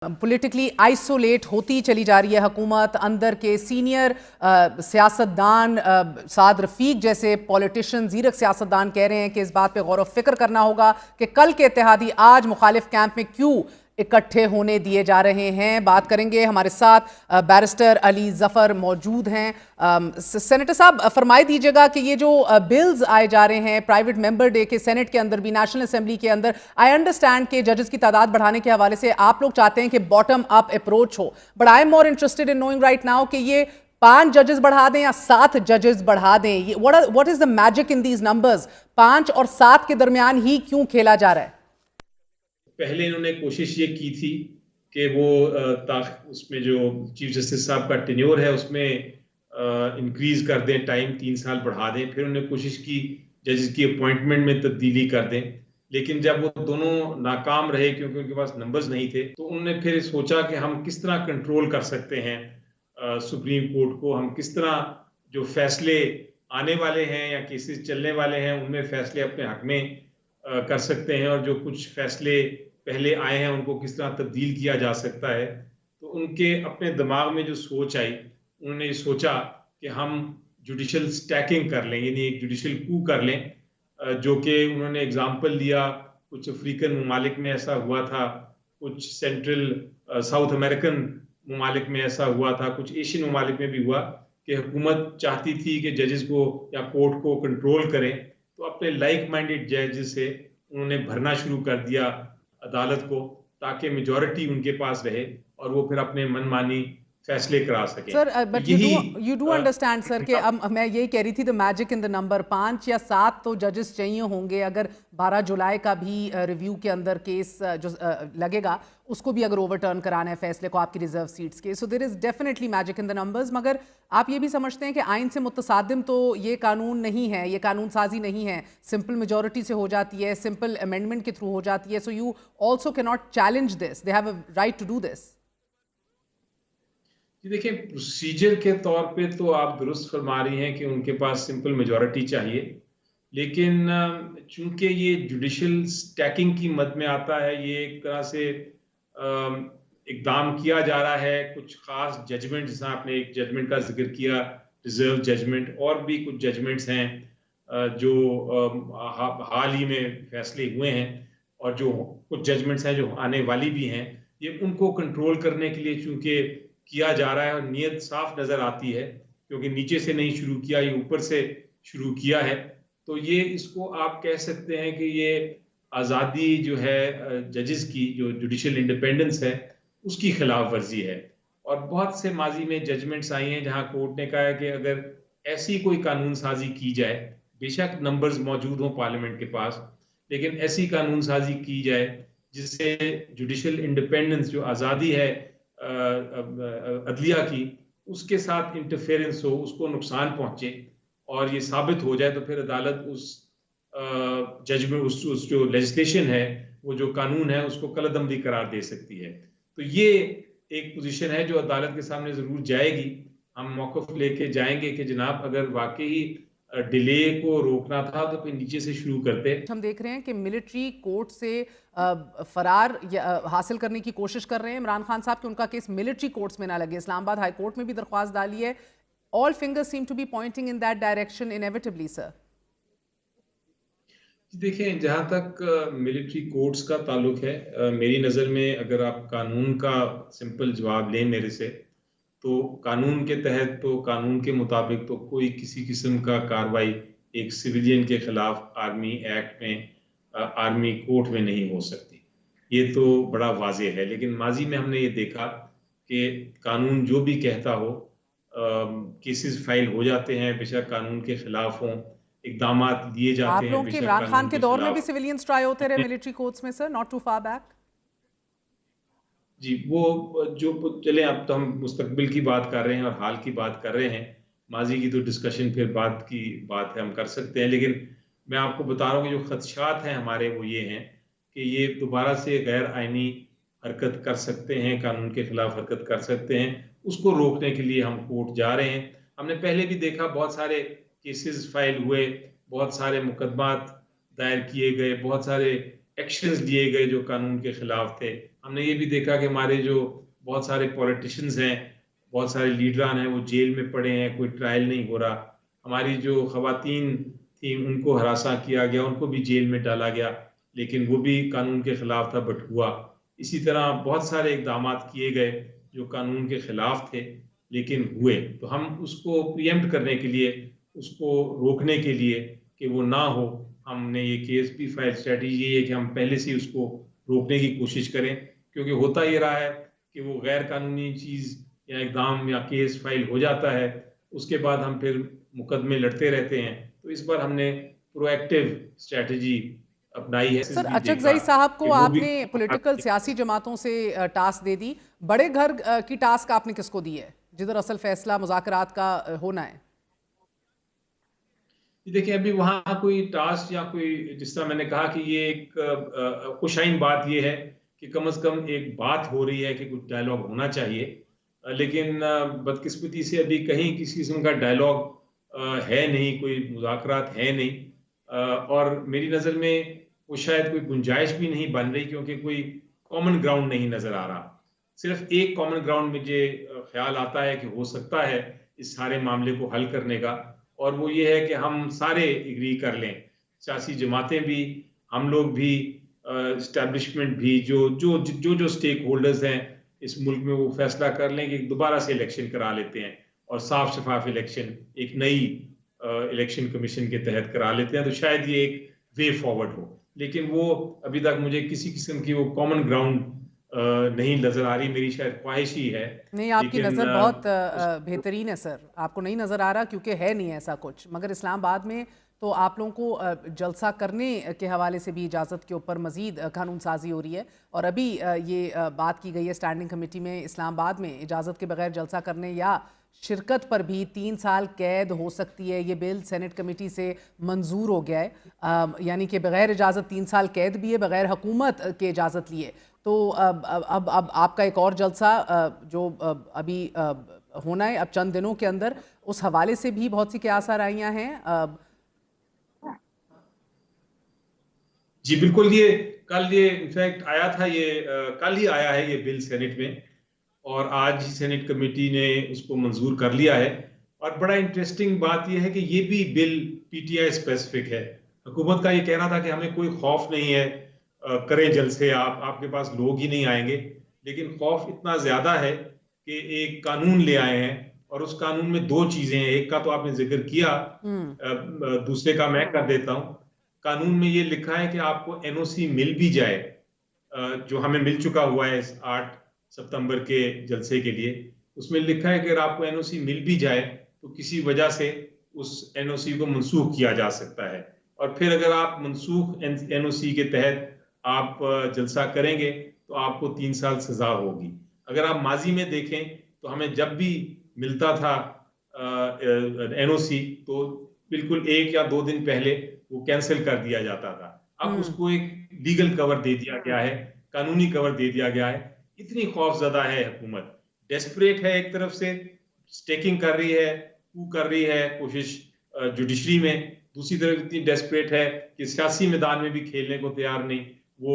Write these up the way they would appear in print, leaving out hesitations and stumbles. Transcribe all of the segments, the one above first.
Politically isolate होती चली जा रही है हुकूमत। अंदर के सीनियर सियासतदान साद रफीक जैसे पॉलिटिशियन, जीरक सियासतदान कह रहे हैं कि इस बात पे गौर व फिक्र करना होगा कि कल के इत्तेहादी आज मुखालिफ कैंप में क्यों इकट्ठे होने दिए जा रहे हैं। बात करेंगे, हमारे साथ बैरिस्टर अली जफर मौजूद हैं। सेनेटर साहब, फरमाई दीजिएगा कि ये जो बिल्स आए जा रहे हैं प्राइवेट मेंबर डे के, सेनेट के अंदर भी, नेशनल असेंबली के अंदर, आई अंडरस्टैंड कि जजेस की तादाद बढ़ाने के हवाले से आप लोग चाहते हैं कि बॉटम अप अप्रोच हो, but I am more interested in knowing right now कि ये 5 जजेस बढ़ा दें या 7 जजेस बढ़ा दें। What is the magic in these numbers? 5 और 7 के दरमियान ही क्यों खेला जा रहा है? पहले इन्होंने कोशिश ये की थी कि वो उसमें जो चीफ जस्टिस साहब का टेन्योर है उसमें इंक्रीज कर दें, टाइम 3 साल बढ़ा दें। फिर उन्होंने कोशिश की जजेस की अपॉइंटमेंट में तब्दीली कर दें, लेकिन जब वो दोनों नाकाम रहे क्योंकि उनके पास नंबर्स नहीं थे, तो उन्होंने फिर सोचा कि हम किस तरह कंट्रोल कर सकते हैं सुप्रीम कोर्ट को, हम किस तरह जो फैसले आने वाले हैं या केसेस चलने वाले हैं उनमें फैसले अपने हक में कर सकते हैं, और जो कुछ फैसले पहले आए हैं उनको किस तरह तब्दील किया जा सकता है। तो उनके अपने दिमाग में जो सोच आई, उन्होंने सोचा कि हम जुडिशल स्टैकिंग कर लें, यानी एक जुडिशल कू कर लें, जो कि उन्होंने एग्जाम्पल दिया कुछ अफ्रीकन ममालिक में ऐसा हुआ था, कुछ सेंट्रल साउथ अमेरिकन ममालिक में ऐसा हुआ था, कुछ एशियन ममालिक में भी हुआ कि हुकूमत चाहती थी कि जजेस को या कोर्ट को कंट्रोल करें, तो अपने लाइक माइंडेड जजेस से उन्होंने भरना शुरू कर दिया अदालत को, ताकि मेजॉरिटी उनके पास रहे और वो फिर अपने मनमानी फैसले करा सकें। Sir, but you do understand sir कि अब मैं यही कह रही थी, the magic in the number 5 या 7 तो जजेस चाहिए होंगे। अगर 12 जुलाई का भी रिव्यू के अंदर केस जो लगेगा उसको भी अगर ओवरटर्न कराना है फैसले को आपकी रिजर्व सीट्स के, so there is definitely magic in the numbers. मगर आप ये भी समझते हैं कि आइन से मुतसादिम तो ये कानून नहीं है, ये कानून साजी नहीं है, सिंपल मेजॉरिटी से हो जाती है, सिंपल अमेंडमेंट के थ्रू हो जाती है, so you also can not challenge this, they have a right to do this. देखिए, प्रोसीजर के तौर पे तो आप दुरुस्त फरमा रही हैं कि उनके पास सिंपल मेजॉरिटी चाहिए, लेकिन चूंकि ये जुडिशल स्टैकिंग की मद में आता है, ये एक तरह से इकदाम किया जा रहा है। कुछ खास जजमेंट, जैसा आपने एक जजमेंट का जिक्र किया, रिजर्व जजमेंट, और भी कुछ जजमेंट्स हैं जो हाल ही में फैसले हुए हैं, और जो कुछ जजमेंट्स हैं जो आने वाली भी हैं, ये उनको कंट्रोल करने के लिए चूंकि किया जा रहा है, और नीयत साफ नजर आती है क्योंकि नीचे से नहीं शुरू किया, ये ऊपर से शुरू किया है। तो ये, इसको आप कह सकते हैं कि ये आज़ादी जो है जजेस की, जो जुडिशल इंडिपेंडेंस है, उसकी खिलाफ वर्जी है। और बहुत से माजी में जजमेंट्स आई हैं जहां कोर्ट ने कहा है कि अगर ऐसी कोई कानून साजी की जाए, बेशक नंबर्स मौजूद हों पार्लियामेंट के पास, लेकिन ऐसी कानून साजी की जाए जिससे जुडिशल इंडिपेंडेंस, जो आज़ादी है अदलिया की, उसके साथ इंटरफेरेंस हो, उसको नुकसान पहुंचे, और ये साबित हो जाए, तो फिर अदालत उस जजमेंट, उस जो लेजिस्लेशन है, वो जो कानून है, उसको कलअदमली करार दे सकती है। तो ये एक पोजीशन है जो अदालत के सामने जरूर जाएगी। हम मौक़िफ़ लेके जाएंगे कि जनाब, अगर वाकई डिले को रोकना था तो फिर नीचे से शुरू करते। हम देख रहे हैं कि मिलिट्री कोर्ट से फरार हासिल करने की कोशिश कर रहे हैं इमरान खान साहब कि उनका केस मिलिट्री कोर्ट्स में ना लगे। इस्लामाबाद हाई कोर्ट में भी दरख्वास्त डाली है। All fingers seem to be pointing in that direction inevitably sir. देखें, जहां तक मिलिट्री कोर्ट्स का ताल्लुक है, मेरी नज़र में अगर आप कानून का सिंपल जवाब लें मेरे से, तो कानून के तहत, तो कानून के मुताबिक तो कोई किसी किस्म का कार्रवाई एक सिविलियन के खिलाफ आर्मी एक्ट में, आर्मी कोर्ट में नहीं हो सकती। ये तो बड़ा वाज़ेह है। लेकिन माजी में हमने ये देखा कि कानून जो भी कहता हो, केसेस फाइल हो जाते हैं, बेशक कानून के खिलाफ हों, इकदामात लिए जाते आप हैं लोगों के बेशक इमरान खान कानून के के दौर में भी खिलाफ। सिविलियंस ट्राई होते रहे मिलिट्री कोर्ट्स में sir, not too far back. जी, वो जो चले, अब तो हम मुस्तकबिल की बात कर रहे हैं और हाल की बात कर रहे हैं, माजी की तो डिस्कशन फिर बाद की बात है, हम कर सकते हैं। लेकिन मैं आपको बता रहा हूँ कि जो खदशात हैं हमारे, वो ये हैं कि ये दोबारा से गैर आइनी हरकत कर सकते हैं, कानून के खिलाफ हरकत कर सकते हैं। उसको रोकने के लिए हम कोर्ट जा रहे हैं। हमने पहले भी देखा, बहुत सारे केसेस फाइल हुए, बहुत सारे मुकदमात दायर किए गए, बहुत सारे एक्शंस लिए गए जो कानून के खिलाफ थे। हमने ये भी देखा कि हमारे जो बहुत सारे पॉलिटिशियंस हैं, बहुत सारे लीडरान हैं, वो जेल में पड़े हैं, कोई ट्रायल नहीं हो रहा। हमारी जो खवातीन थी उनको हरासा किया गया, उनको भी जेल में डाला गया, लेकिन वो भी कानून के खिलाफ था, बट हुआ। इसी तरह बहुत सारे इकदाम किए गए जो कानून के खिलाफ थे लेकिन हुए। तो हम उसको प्रिएम्प्ट करने के लिए, उसको रोकने के लिए कि वो ना हो, हमने ये केस भी फाइल, स्ट्रेटजी ये है कि हम पहले से उसको रोकने की कोशिश करें। क्योंकि होता ये रहा है कि वो गैर कानूनी चीज या इकदाम या केस फाइल हो जाता है, उसके बाद हम फिर मुकदमे लड़ते रहते हैं। तो इस बार हमने प्रोएक्टिव स्ट्रेटजी अपनाई है। सर, भी देखा अचकजई साहब कि को वो भी आपने पॉलिटिकल सियासी जमातों से टास्क दे दी, बड़े घर की टास्क आपने किसको दी है जिधर असल फैसला मुज़ाकरात का होना है? देखिए, अभी वहां कोई टास्क या कोई, जिस तरह मैंने कहा कि ये एक खुशाइन बात ये है कि कम से कम एक बात हो रही है कि कुछ डायलॉग होना चाहिए। लेकिन बदकिस्मती से अभी कहीं किसी किस्म का डायलॉग है नहीं, कोई मुज़ाकरात है नहीं। और मेरी नज़र में वो शायद कोई गुंजाइश भी नहीं बन रही, क्योंकि कोई कॉमन ग्राउंड नहीं नज़र आ रहा। सिर्फ एक कॉमन ग्राउंड मुझे ख्याल आता है कि हो सकता है इस सारे मामले को हल करने का, और वो ये है कि हम सारे एग्री कर लें, सियासी जमातें भी, हम लोग भी, एस्टेब्लिशमेंट भी, जो स्टेक होल्डर्स हैं इस मुल्क में, वो फैसला कर लें कि दोबारा से इलेक्शन करा लेते हैं और साफ शफाफ इलेक्शन एक नई इलेक्शन कमीशन के तहत करा लेते हैं। तो शायद ये एक वे फॉरवर्ड हो, लेकिन वो अभी तक मुझे किसी किस्म की वो कॉमन ग्राउंड नहीं नजर आ रही। मेरी शायद ख्वाहिश ही है, नहीं, आपकी नज़र बहुत बेहतरीन है सर, आपको नहीं नज़र आ रहा क्योंकि है नहीं ऐसा कुछ। मगर इस्लामाबाद में तो आप लोगों को जलसा करने के हवाले से भी इजाज़त के ऊपर मज़ीद कानून साजी हो रही है। और अभी ये बात की गई है स्टैंडिंग कमेटी में, इस्लामाबाद में इजाज़त के बगैर जलसा करने या शिरकत पर भी 3 साल कैद हो सकती है। ये बिल सेनेट कमेटी से मंजूर हो गया है, यानी कि बगैर इजाज़त 3 साल कैद भी है, बगैर हुकूमत के इजाज़त लिए। तो अब आपका एक और जलसा जो अभी होना है अब चंद दिनों के अंदर, उस हवाले से भी बहुत सी क्यास आराइयाँ हैं। जी बिल्कुल, ये कल ये इनफैक्ट आया था, ये कल ही आया है ये बिल सेनेट में, और आज ही सेनेट कमेटी ने उसको मंजूर कर लिया है। और बड़ा इंटरेस्टिंग बात यह है कि ये भी बिल पीटीआई स्पेसिफिक है। हुकूमत का ये कहना था कि हमें कोई खौफ नहीं है, करें जलसे, आपके पास लोग ही नहीं आएंगे। लेकिन खौफ इतना ज्यादा है कि एक कानून ले आए हैं, और उस कानून में 2 चीजें हैं। एक का तो आपने जिक्र किया, दूसरे का मैं कर देता हूं। कानून में ये लिखा है कि आपको एनओसी मिल भी जाए, जो हमें मिल चुका हुआ है इस 8 सितंबर के जलसे के लिए। उसमें लिखा है कि अगर आपको एनओसी मिल भी जाए तो किसी वजह से उस एनओसी को मनसूख किया जा सकता है, और फिर अगर आप मनसूख एनओसी के तहत आप जलसा करेंगे तो आपको 3 साल सजा होगी। अगर आप माजी में देखें तो हमें जब भी मिलता था एनओसी, तो बिल्कुल 1 या 2 दिन पहले वो कैंसिल कर दिया जाता था। अब उसको एक लीगल कवर दे दिया गया है, कानूनी कवर दे दिया गया है। इतनी खौफजदा है हुकूमत, डेस्परेट है, एक तरफ से स्टेकिंग कर रही है, कू कर रही है कोशिश जुडिशरी में, दूसरी तरफ इतनी डेस्परेट है कि सियासी मैदान में भी खेलने को तैयार नहीं। वो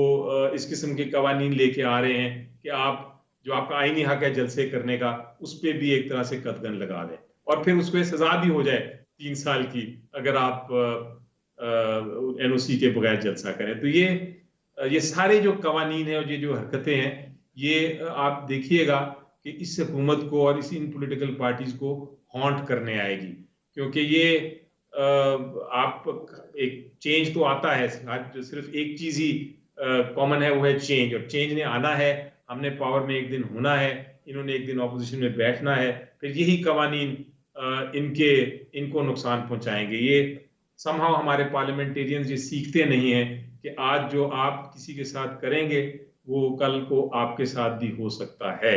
इस किस्म के कवानीन लेके आ रहे हैं कि आप, जो आपका आईनी हक है जलसे करने का, उस पर भी एक तरह से कदगन लगा दें, और फिर उस पर सजा भी हो जाए 3 साल की अगर आप एनओसी के बगैर जलसा करें। तो ये सारे जो कवानीन है और ये जो हरकतें हैं, ये आप देखिएगा कि इस हुकूमत को और इसी इन पॉलिटिकल पार्टीज को हॉन्ट करने आएगी। क्योंकि ये आप, एक चेंज तो आता है, सिर्फ एक चीज ही कॉमन है, वो है चेंज। और चेंज ने आना है, हमने पावर में एक दिन होना है, इन्होंने एक दिन ऑपोजिशन में बैठना है, फिर यही कवानीन इनको नुकसान पहुंचाएंगे। ये समहाउ हमारे पार्लियामेंटेरियंस ये सीखते नहीं हैं कि आज जो आप किसी के साथ करेंगे वो कल को आपके साथ भी हो सकता है।